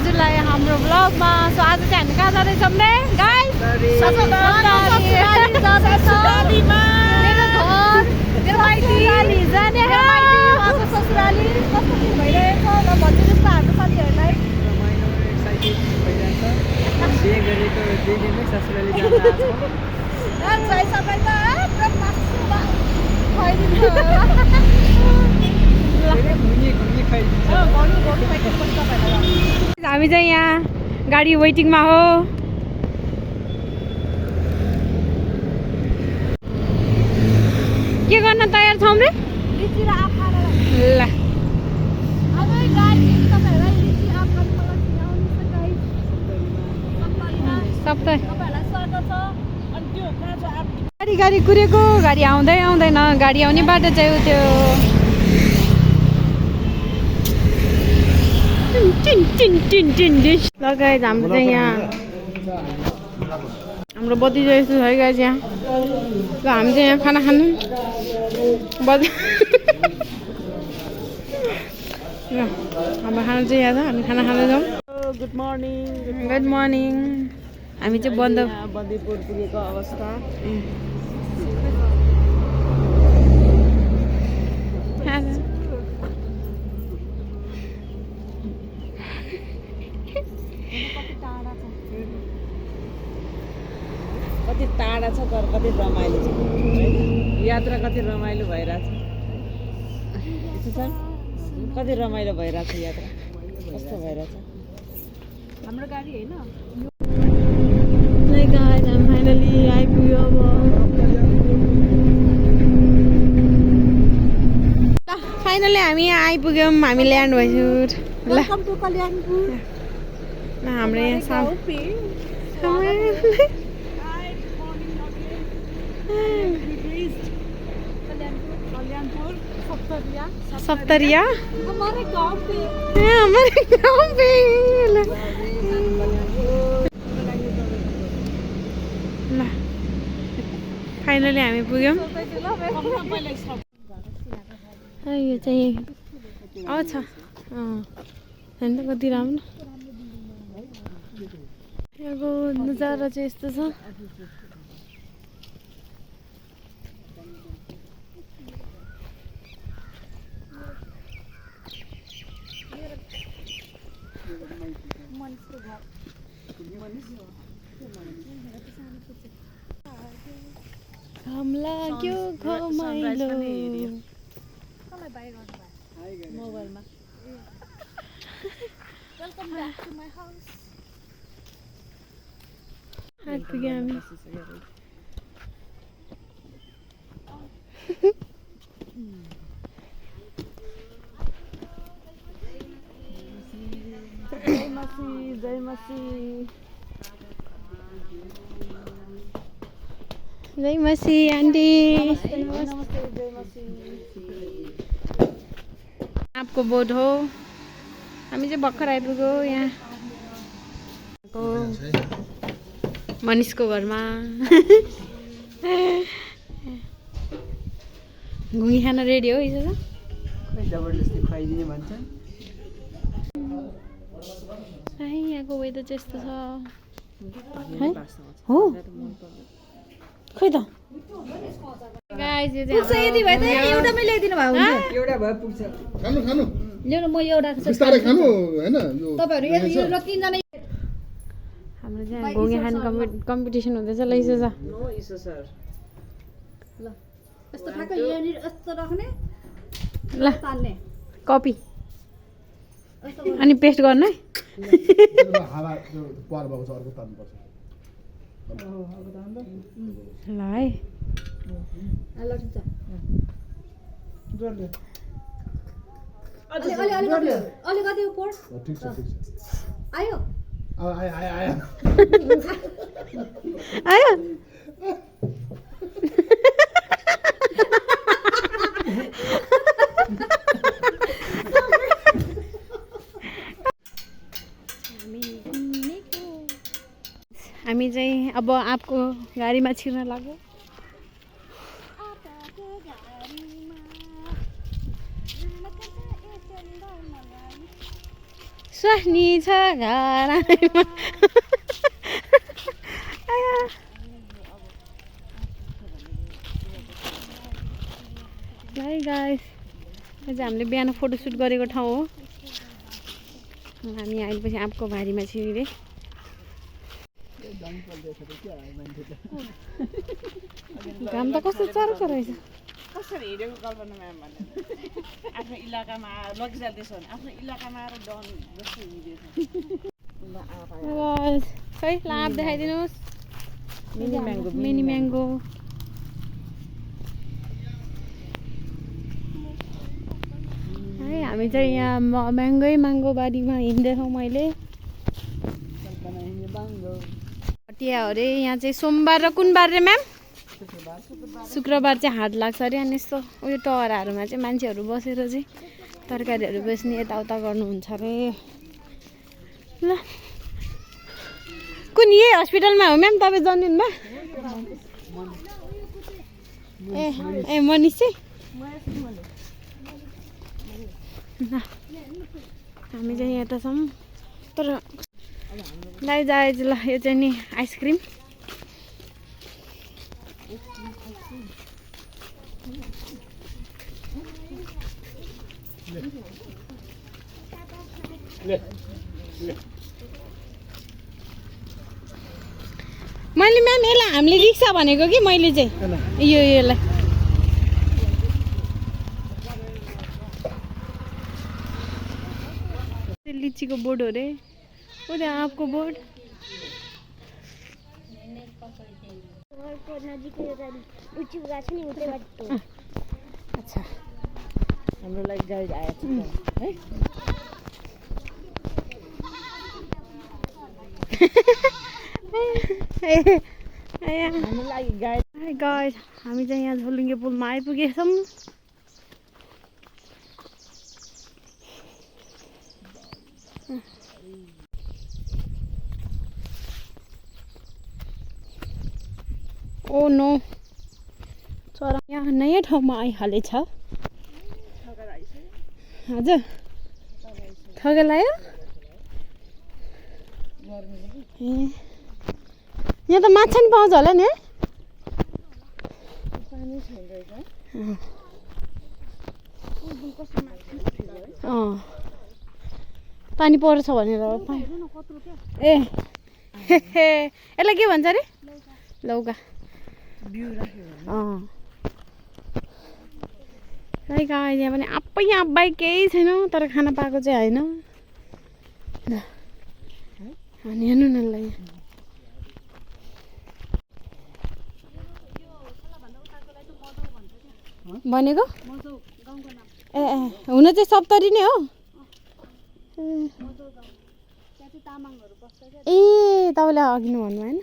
हजुरलाई हाम्रो ब्लगमा। सो आज चाहिँ हामी कहाँ जाँदैछौँ रे गाइस? हामी चाहिँ यहाँ गाडी वेटिङमा हो। के गर्न तयार छौँ रे? ल गाडी कुरेको, गाडी आउँदै आउँदैन। गाडी आउने बाटो चाहिँ उ त्यो लगायत हाम्रो चाहिँ यहाँ हाम्रो बत्ती चाहिँ यस्तो छ है गाइस यहाँ। ल हामी चाहिँ यहाँ खाना खानु बत्ती हाम्रो खाना चाहिँ यहाँ छ। हामी खाना खान जाउँ। Good morning. Good morning. हामी चाहिँ बन्दीपुर पुगेको अवस्था। कति टाढा छ तर कति रमाइलो छ, यात्रा कति रमाइलो भइरहेछ। कति रमाइलो भइरहेछ यात्रा, कस्तो भइरहेछ हाम्रो गाडी होइन। फाइनली आइपुग्यो। फाइनली हामी यहाँ आइपुग्यौँ। हामी ल्यान्ड भइसक्यो। ल हाम्रो यहाँ सप्तरिया हमारे गांव पे ल फाइनली हामी पुग्यौँ। यो चाहिँ आउँछ होइन त कति राम्रो। यहाँको नजारा चाहिँ यस्तो छ। घाम लाग्यो घमाइलो मोबाइलमा। Welcome back to my house. आइपुग्यौँ हामी। जय मसी, जय मसी, जय मसी आन्टी। नमस्ते जय मसी। आपको बोट हो। हामी चाहिँ भर्खर आइपुग्यो यहाँ मनिषको घरमा। घुमी खान रेडी हो यसो। जबरजस्ती खुवाइदिने भन्छ। यहाँको वेदर चाहिँ यस्तो छ है। हो खै त गाइस यो चाहिँ यदि भए त एउटामै ल्याइदिनु भयो हुन्छ। एउटा भए पुग्छ। खानु खानु ल्याउनु म एउटा बिस्तारै खानु हैन। यो तपाईहरु यो र तीनजना हाम्रो चाहिँ घुमी खाने कम्पिटिसन हुँदैछ। ल यसो छ नो इसो सर। ल यस्तो ठ्याक्क यहाँनिर यस्तो राख्ने ल तान्ने कपी अनि पेस्ट गर्नु है। हावा त्यो पार भएको छ अर्को तान्नु पर्छ। ल है ल ठिक छ। जोडले अलिकति उपर ठीक छ ठीक छ। आयो आयो आयो आयो आयो। हामी चाहिँ अब आपको गाडीमा छिर्न लाग्यो। स्वास्नी छ घरमा है गाइस, यो चाहिँ हामीले बिहान फोटोसुट गरेको ठाउँ हो। हामी आएपछि आँपको बारीमा छिरी रे। घाम त कस्तो चर्को रहेछ। कसरी हिँडेको कल्पना म्याम भने आफ्नो इलाकामा लगिजाँदैछ भने आफ्नो इलाकामा आएर डन जस्तो हिँडेछ। खै ल आँप देखाइदिनुहोस्। Mini mango mini mango. है हामी चाहिँ यहाँ म्याङ्गो बारीमा हिँड्दैछौँ। मैले हटिया हो अरे यहाँ चाहिँ सोमबार र कुन बार रे म्याम? शुक्रबार चाहिँ हाट लाग्छ अरे। अनि यस्तो उयो टहराहरूमा चाहिँ मान्छेहरू बसेर चाहिँ तरकारीहरू बेच्ने यताउता गर्नुहुन्छ अरे। ल कुन यही हस्पिटलमा हो म्याम तपाईँ जन्मिनुभयो? ए मनिष चाहिँ ल हामी चाहिँ यता छौँ। तर लैजाएछ ल यो चाहिँ नि आइसक्रिम। मैले म्याम यसलाई हामीले रिक्सा भनेको कि मैले चाहिँ यसलाई लिचीको बोर्ड हो रे। ओ त्यहाँ आँपको बोर्ड। अच्छा हाम्रो लागि गाइड आएको छ है। हाम्रो लागि गाइड हामी चाहिँ यहाँ झोलुङ्गे पुलमा आइपुगेछौँ। ओ नो चरा यहाँ नयाँ ठाउँमा आइहालेछ। हजुर ठगेल आयो। ए यहाँ त माछा नि पाउँछ होला नि है? पानी पर्छ भनेर ए यसलाई के भन्छ अरे? लौका। है गाइस यहाँ पनि आप्पै आँप बाहेक केही छैन। तर खाना पाएको चाहिँ होइन। अनि हेर्नु न ल भनेको ए हुन चाहिँ सप्तरी नै हो। ए तपाईँले अघि नै भन्नु भएन?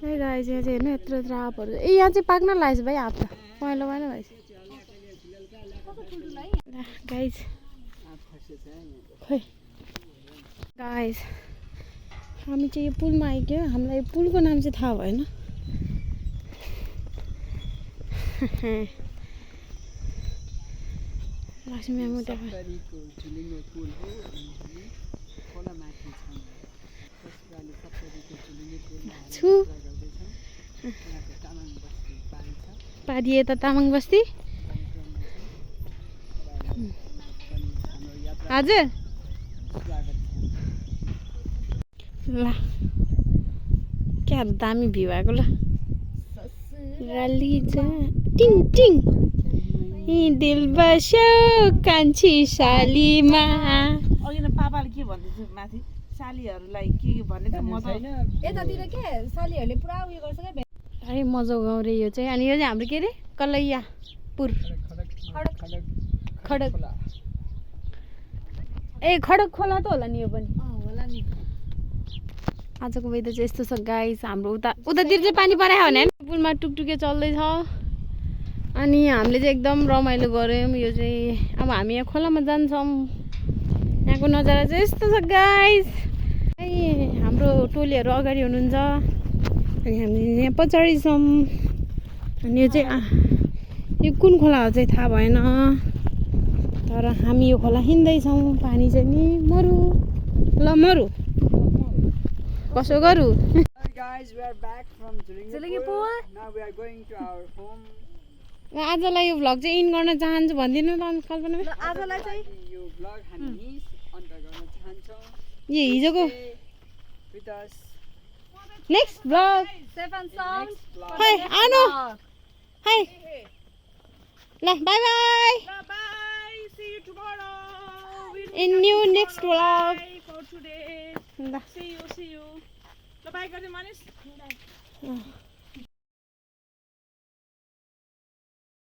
है गाइस यहाँ चाहिँ हेर्नु यत्रो यत्रो आँपहरू। ए यहाँ चाहिँ पाक्न लागेछ भाइ आँप त पहेँलो भएन भाइ गाइस। खोइ गाइस हामी चाहिँ यो पुलमा आइगयो। हामीलाई यो पुलको नाम चाहिँ थाहा भएन। लक्ष्मी मुटा छु पारी यता तामाङ बस्ती। हजुर ल क्या दामी भ्यू आएको ल। टिङ टिङ दिल बस्यो कान्छी सालीमा। अघि न पापाले के भन्दै थियो माथि सालीहरूलाई के भन्ने त म त यतातिर के सालीहरूले पुरा उयो गर्छ क्या। है मजाउ गाउँ रे यो चाहिँ। अनि यो चाहिँ हाम्रो के अरे कलैयापुर खडक ए खडक खोला त होला नि यो पनि होला नि। आजको वेदर चाहिँ यस्तो छ गाइस। हाम्रो उतातिर चाहिँ पानी परायो भने पुलमा टुकटुके चल्दैछ। अनि हामीले चाहिँ एकदम रमाइलो गऱ्यौँ। यो चाहिँ अब हामी यहाँ खोलामा जान्छौँ। यहाँको नजारा चाहिँ यस्तो छ गाइस। हाम्रो टोलीहरू अगाडि हुनुहुन्छ अनि हामी यहाँ पछाडि छौँ। अनि यो चाहिँ यो कुन खोला हो चाहिँ थाहा भएन। तर हामी यो खोला हिँड्दैछौँ पानी चाहिँ नि मरु ल मरु कसो गरौँ Hi guys, we are back from Julingi Julingi Pool. Pool. Now we are going to our home. आजलाई यो भ्लग चाहिँ इन गर्न चाहन्छु भनिदिनु त अन्त कल्पना ल आजलाई चाहिँ यो vlog हामी मिस अन्त गर्न चाहन्छौँ. यो हिजोको Stay with us. Next vlog seven सङ्ग Vlog. हाई आनु हाई ल bye bye bye see you tomorrow in new next vlog for today ल सी यु ल बाई गर्दै मानिस